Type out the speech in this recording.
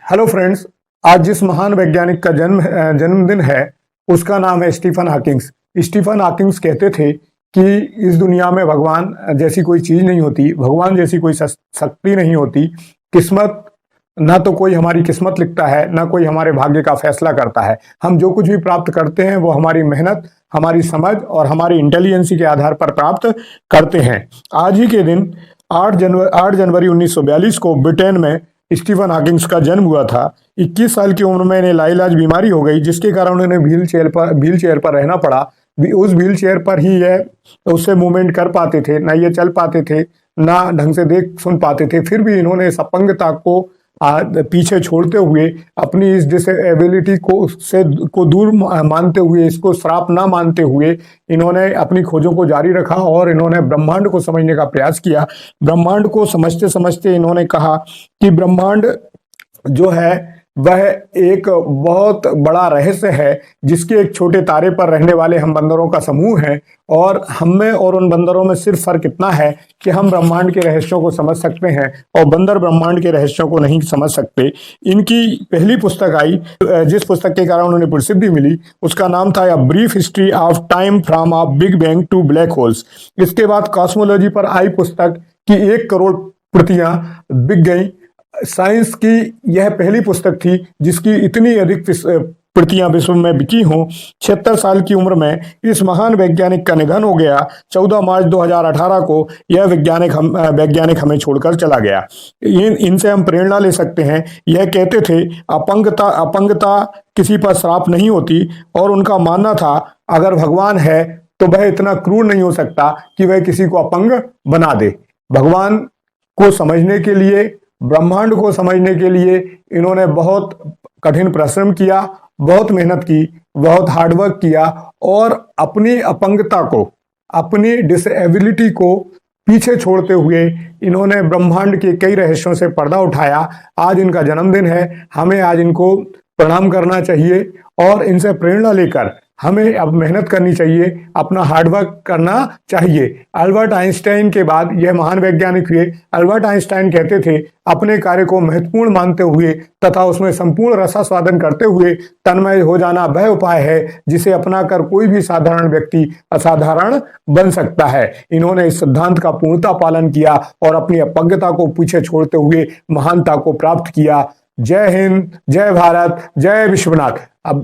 Hello friends. आज जिस महान वैज्ञानिक का जन्मदिन है उसका नाम है स्टीफन हॉकिंग्स। स्टीफन हॉकिंग्स कहते थे कि इस दुनिया में भगवान जैसी कोई चीज नहीं होती, भगवान जैसी कोई शक्ति नहीं होती। किस्मत, ना तो कोई हमारी किस्मत लिखता है, ना कोई हमारे भाग्य का फैसला करता है। हम जो कुछ भी प्राप्त करते हैं वो हमारी मेहनत, हमारी समझ और हमारी इंटेलिजेंसी के आधार पर प्राप्त करते हैं। आज ही के दिन 8 जनवरी 1942 को ब्रिटेन में स्टीफन हॉकिंग्स का जन्म हुआ था। 21 साल की उम्र में इन्हें लाइलाज बीमारी हो गई, जिसके कारण उन्हें व्हील चेयर पर रहना पड़ा। उस व्हील चेयर पर ही यह उससे मूवमेंट कर पाते थे, ना ये चल पाते थे, ना ढंग से देख सुन पाते थे। फिर भी इन्होंने इस अपंगता को पीछे छोड़ते हुए, अपनी इस डिसेबिलिटी को दूर मानते हुए, इसको श्राप ना मानते हुए, इन्होंने अपनी खोजों को जारी रखा और इन्होंने ब्रह्मांड को समझने का प्रयास किया। ब्रह्मांड को समझते समझते इन्होंने कहा कि ब्रह्मांड जो है वह एक बहुत बड़ा रहस्य है, जिसके एक छोटे तारे पर रहने वाले हम बंदरों का समूह है, और हम में और उन बंदरों में सिर्फ फर्क इतना है कि हम ब्रह्मांड के रहस्यों को समझ सकते हैं और बंदर ब्रह्मांड के रहस्यों को नहीं समझ सकते। इनकी पहली पुस्तक आई, जिस पुस्तक के कारण उन्हें प्रसिद्धि मिली, उसका नाम था a brief history of time from a big bang to black holes. इसके बाद कॉस्मोलॉजी पर आई पुस्तक की 1 करोड़ प्रतियां बिक गई। साइंस की यह पहली पुस्तक थी जिसकी इतनी अधिक प्रतियां विश्व में बिकी हों। 76 साल की उम्र में इस महान वैज्ञानिक का निधन हो गया। 14 मार्च 2018 को यह वैज्ञानिक हमें छोड़कर चला गया। इनसे हम प्रेरणा ले सकते हैं। यह कहते थे अपंगता किसी पर श्राप नहीं होती, और उनका मानना था अगर भगवान है तो वह इतना क्रूर नहीं हो सकता कि वह किसी को अपंग बना दे। भगवान को समझने के लिए, ब्रह्मांड को समझने के लिए इन्होंने बहुत कठिन परिश्रम किया, बहुत मेहनत की, बहुत हार्डवर्क किया, और अपनी अपंगता को, अपनी डिसेबिलिटी को पीछे छोड़ते हुए इन्होंने ब्रह्मांड के कई रहस्यों से पर्दा उठाया। आज इनका जन्मदिन है, हमें आज इनको प्रणाम करना चाहिए और इनसे प्रेरणा लेकर हमें अब मेहनत करनी चाहिए, अपना हार्डवर्क करना चाहिए। अल्बर्ट आइंस्टाइन के बाद यह महान वैज्ञानिक हुए। अल्बर्ट आइंस्टाइन कहते थे अपने कार्य को महत्वपूर्ण मानते हुए तथा उसमें संपूर्ण रसास्वादन करते हुए तन्मय हो जाना वह उपाय है जिसे अपनाकर कोई भी साधारण व्यक्ति असाधारण बन सकता है। इन्होंने इस सिद्धांत का पूर्णतः पालन किया और अपनी अपंगता को पीछे छोड़ते हुए महानता को प्राप्त किया। जय हिंद, जय भारत, जय विश्वनाथ। अब